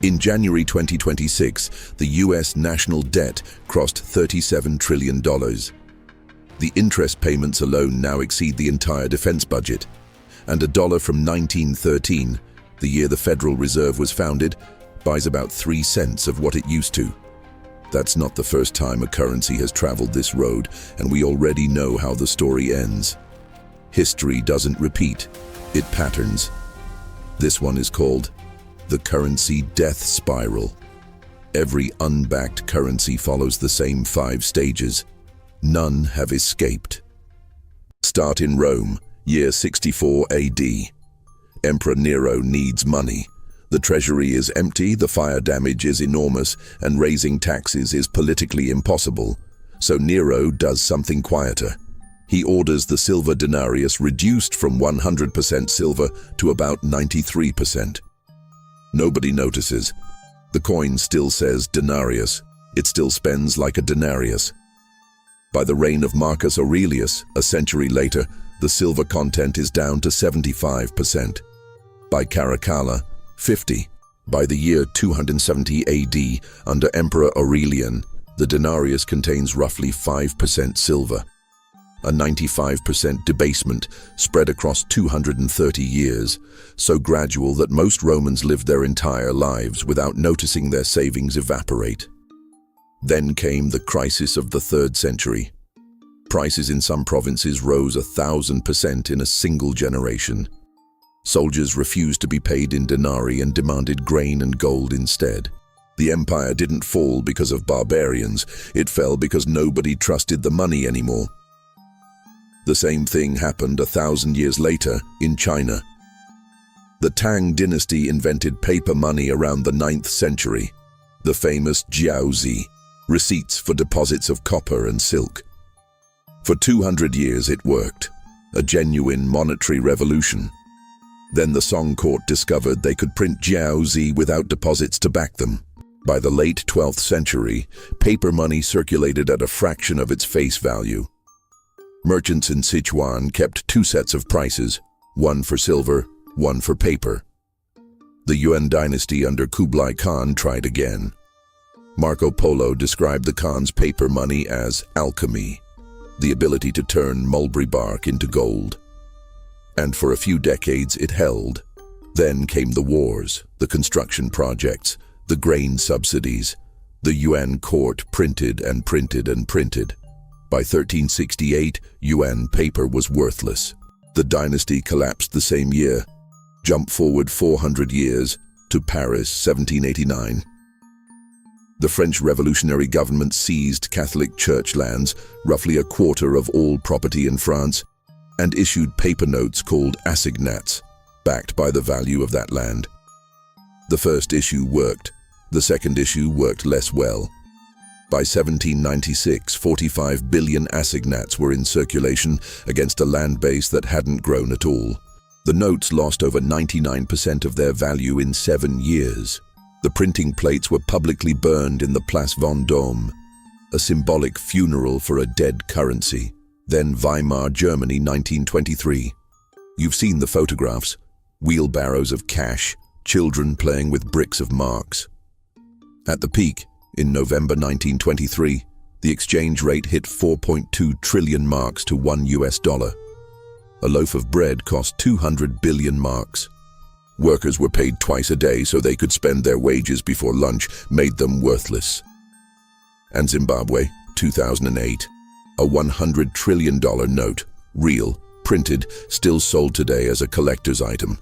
In January 2026, the US national debt crossed $37 trillion. The interest payments alone now exceed the entire defense budget. And a dollar from 1913, the year the Federal Reserve was founded, buys about 3 cents of what it used to. That's not the first time a currency has traveled this road, and we already know how the story ends. History doesn't repeat, it patterns. This one is called the currency death spiral. Every unbacked currency follows the same 5 stages. None have escaped. Start in Rome, year 64 AD. Emperor Nero needs money. The treasury is empty, the fire damage is enormous, and raising taxes is politically impossible. So Nero does something quieter. He orders the silver denarius reduced from 100% silver to about 93%. Nobody notices. The coin still says denarius. It still spends like a denarius. By the reign of Marcus Aurelius, a century later, the silver content is down to 75%. By Caracalla, 50. By the year 270 AD, under Emperor Aurelian, the denarius contains roughly 5% silver. A 95% debasement spread across 230 years, so gradual that most Romans lived their entire lives without noticing their savings evaporate. Then came the crisis of the 3rd century. Prices in some provinces rose 1,000% in a single generation. Soldiers refused to be paid in denarii and demanded grain and gold instead. The empire didn't fall because of barbarians, it fell because nobody trusted the money anymore. The same thing happened 1,000 years later in China. The Tang dynasty invented paper money around the 9th century, the famous jiaozi, receipts for deposits of copper and silk. For 200 years it worked, a genuine monetary revolution. Then the Song court discovered they could print jiaozi without deposits to back them. By the late 12th century, paper money circulated at a fraction of its face value. Merchants in Sichuan kept 2 sets of prices, one for silver, one for paper. The Yuan dynasty under Kublai Khan tried again. Marco Polo described the Khan's paper money as alchemy, the ability to turn mulberry bark into gold. And for a few decades it held. Then came the wars, the construction projects, the grain subsidies. The Yuan court printed and printed and printed. By 1368, yuan paper was worthless. The dynasty collapsed the same year. Jump forward 400 years to Paris, 1789. The French revolutionary government seized Catholic church lands, roughly a quarter of all property in France, and issued paper notes called assignats, backed by the value of that land. The first issue worked. The second issue worked less well. By 1796, 45 billion assignats were in circulation against a land base that hadn't grown at all. The notes lost over 99% of their value in 7 years. The printing plates were publicly burned in the Place Vendôme, a symbolic funeral for a dead currency. Then Weimar, Germany, 1923. You've seen the photographs. Wheelbarrows of cash, children playing with bricks of marks. At the peak, in November 1923, the exchange rate hit 4.2 trillion marks to $1. A loaf of bread cost 200 billion marks. Workers were paid twice a day so they could spend their wages before lunch, made them worthless. And Zimbabwe, 2008, a $100 trillion note, real, printed, still sold today as a collector's item.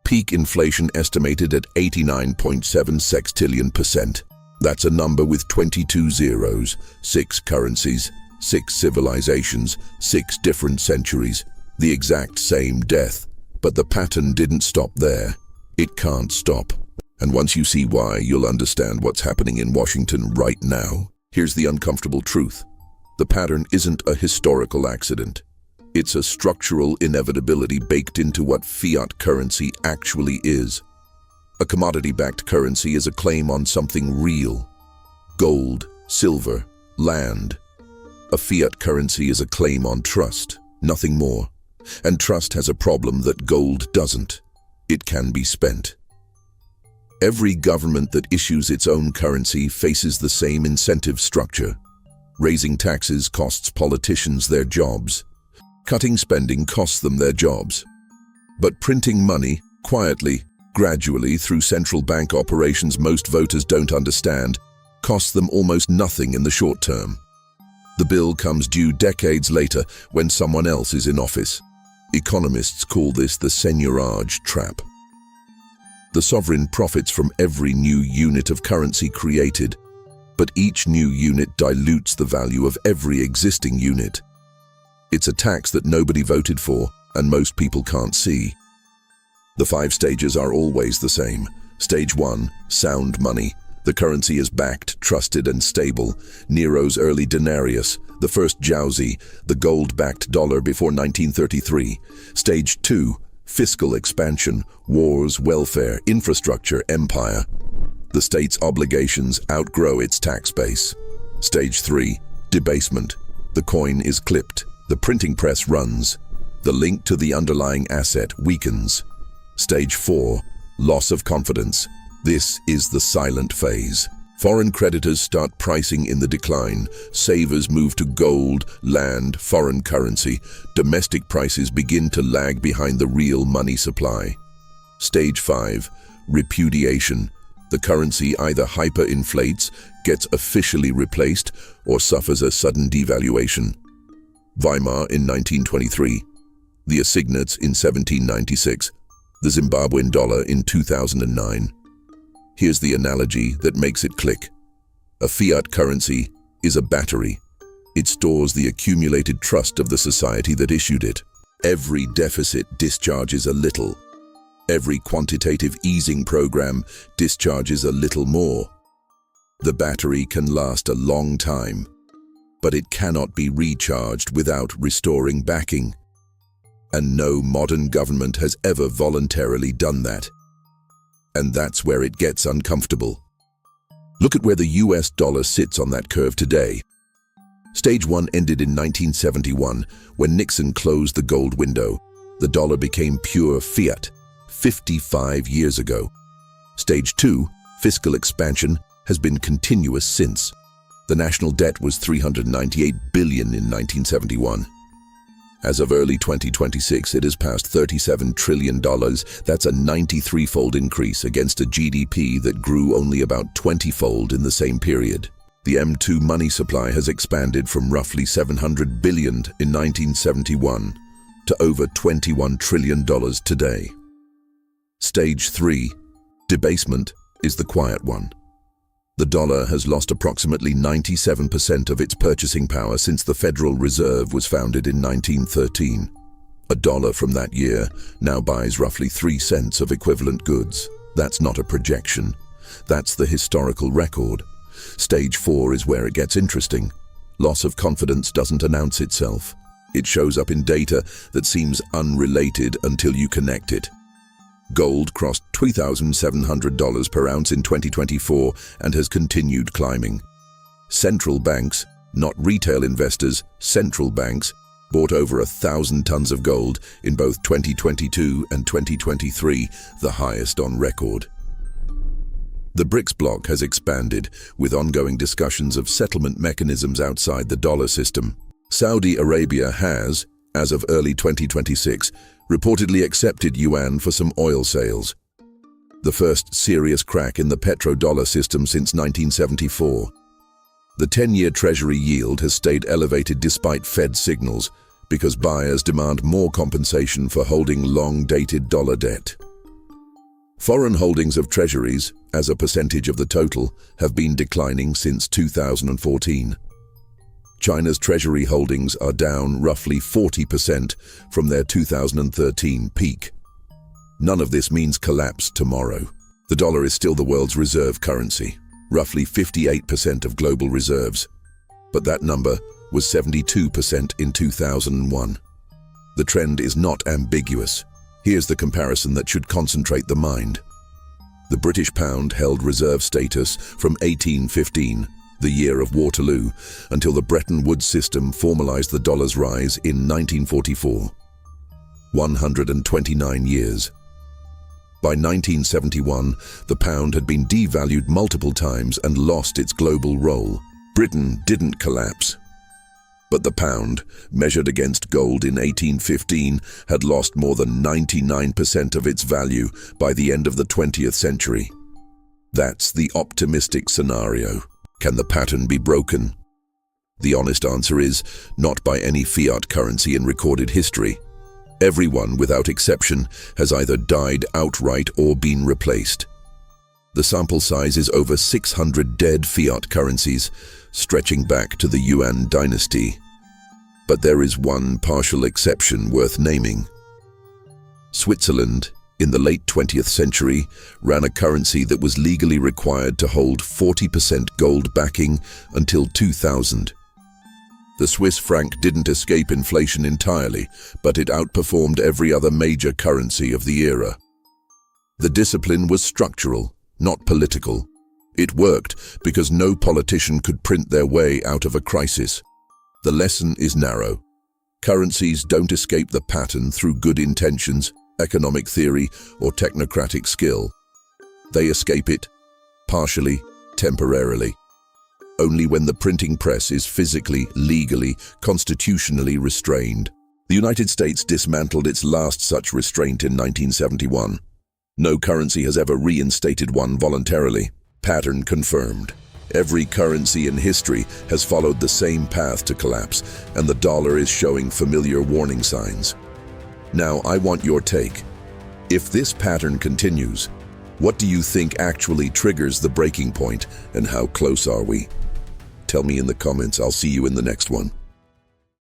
Peak inflation estimated at 89.7 sextillion%. That's a number with 22 zeros, 6 currencies, 6 civilizations, 6 different centuries, the exact same death. But the pattern didn't stop there. It can't stop. And once you see why, you'll understand what's happening in Washington right now. Here's the uncomfortable truth. The pattern isn't a historical accident. It's a structural inevitability baked into what fiat currency actually is. A commodity-backed currency is a claim on something real. Gold, silver, land. A fiat currency is a claim on trust, nothing more. And trust has a problem that gold doesn't. It can be spent. Every government that issues its own currency faces the same incentive structure. Raising taxes costs politicians their jobs. Cutting spending costs them their jobs. But printing money, quietly, gradually, through central bank operations most voters don't understand, costs them almost nothing in the short term. The bill comes due decades later when someone else is in office. Economists call this the seigniorage trap. The sovereign profits from every new unit of currency created, but each new unit dilutes the value of every existing unit. It's a tax that nobody voted for and most people can't see. The 5 stages are always the same. Stage 1, sound money. The currency is backed, trusted and stable. Nero's early denarius, the first Jauzi, the gold-backed dollar before 1933. Stage 2, fiscal expansion, wars, welfare, infrastructure, empire. The state's obligations outgrow its tax base. Stage 3, debasement. The coin is clipped, the printing press runs. The link to the underlying asset weakens. Stage 4, loss of confidence. This is the silent phase. Foreign creditors start pricing in the decline. Savers move to gold, land, foreign currency. Domestic prices begin to lag behind the real money supply. Stage 5, repudiation. The currency either hyperinflates, gets officially replaced, or suffers a sudden devaluation. Weimar in 1923. The assignats in 1796. The Zimbabwean dollar in 2009. Here's the analogy that makes it click. A fiat currency is a battery. It stores the accumulated trust of the society that issued it. Every deficit discharges a little. Every quantitative easing program discharges a little more. The battery can last a long time, but it cannot be recharged without restoring backing. And no modern government has ever voluntarily done that. And that's where it gets uncomfortable. Look at where the US dollar sits on that curve today. Stage 1 ended in 1971 when Nixon closed the gold window. The dollar became pure fiat 55 years ago. Stage 2, fiscal expansion, has been continuous since. The national debt was $398 billion in 1971. As of early 2026, it has passed $37 trillion. That's a 93-fold increase against a GDP that grew only about 20-fold in the same period. The M2 money supply has expanded from roughly $700 billion in 1971 to over $21 trillion today. Stage 3, debasement, is the quiet one. The dollar has lost approximately 97% of its purchasing power since the Federal Reserve was founded in 1913. A dollar from that year now buys roughly 3 cents of equivalent goods. That's not a projection. That's the historical record. Stage 4 is where it gets interesting. Loss of confidence doesn't announce itself. It shows up in data that seems unrelated until you connect it. Gold crossed $2,700 per ounce in 2024 and has continued climbing. Central banks, not retail investors, central banks, bought over 1,000 tons of gold in both 2022 and 2023, the highest on record. The BRICS bloc has expanded, with ongoing discussions of settlement mechanisms outside the dollar system. Saudi Arabia has, as of early 2026, reportedly accepted yuan for some oil sales. The first serious crack in the petrodollar system since 1974. The 10-year Treasury yield has stayed elevated despite Fed signals because buyers demand more compensation for holding long-dated dollar debt. Foreign holdings of treasuries, as a percentage of the total, have been declining since 2014. China's treasury holdings are down roughly 40% from their 2013 peak. None of this means collapse tomorrow. The dollar is still the world's reserve currency, roughly 58% of global reserves. But that number was 72% in 2001. The trend is not ambiguous. Here's the comparison that should concentrate the mind. The British pound held reserve status from 1815, the year of Waterloo, until the Bretton Woods system formalized the dollar's rise in 1944. 129 years. By 1971, the pound had been devalued multiple times and lost its global role. Britain didn't collapse. But the pound, measured against gold in 1815, had lost more than 99% of its value by the end of the 20th century. That's the optimistic scenario. Can the pattern be broken? The honest answer is, not by any fiat currency in recorded history. Everyone, without exception, has either died outright or been replaced. The sample size is over 600 dead fiat currencies, stretching back to the Yuan dynasty. But there is one partial exception worth naming. Switzerland, in the late 20th century, ran a currency that was legally required to hold 40% gold backing until 2000. The Swiss franc didn't escape inflation entirely, but it outperformed every other major currency of the era. The discipline was structural, not political. It worked because no politician could print their way out of a crisis. The lesson is narrow. Currencies don't escape the pattern through good intentions, economic theory, or technocratic skill. They escape it, partially, temporarily. Only when the printing press is physically, legally, constitutionally restrained. The United States dismantled its last such restraint in 1971. No currency has ever reinstated one voluntarily. Pattern confirmed. Every currency in history has followed the same path to collapse, and the dollar is showing familiar warning signs. Now, I want your take. If this pattern continues, what do you think actually triggers the breaking point, and how close are we? Tell me in the comments. I'll see you in the next one.